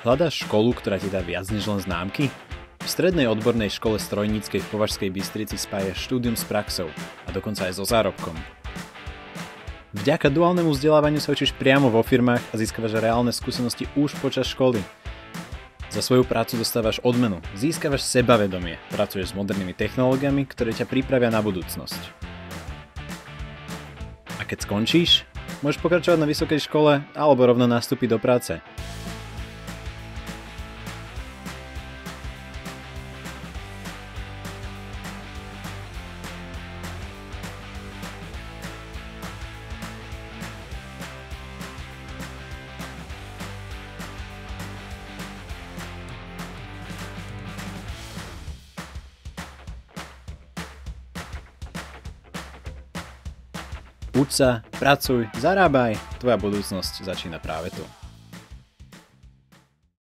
Hľadáš školu, ktorá ti dá viac než len známky? V strednej odbornej škole strojníckej v Považskej Bystrici spájaš štúdium s praxou a dokonca aj so zárobkom. Vďaka duálnemu vzdelávaniu sa učíš priamo vo firmách a získavaš reálne skúsenosti už počas školy. Za svoju prácu dostávaš odmenu, získavaš sebavedomie, pracuješ s modernými technológiami, ktoré ťa pripravia na budúcnosť. A keď skončíš, môžeš pokračovať na vysokej škole alebo rovno nastúpiť do práce. Uč sa, pracuj, zarábaj, tvoja budúcnosť začína práve tu.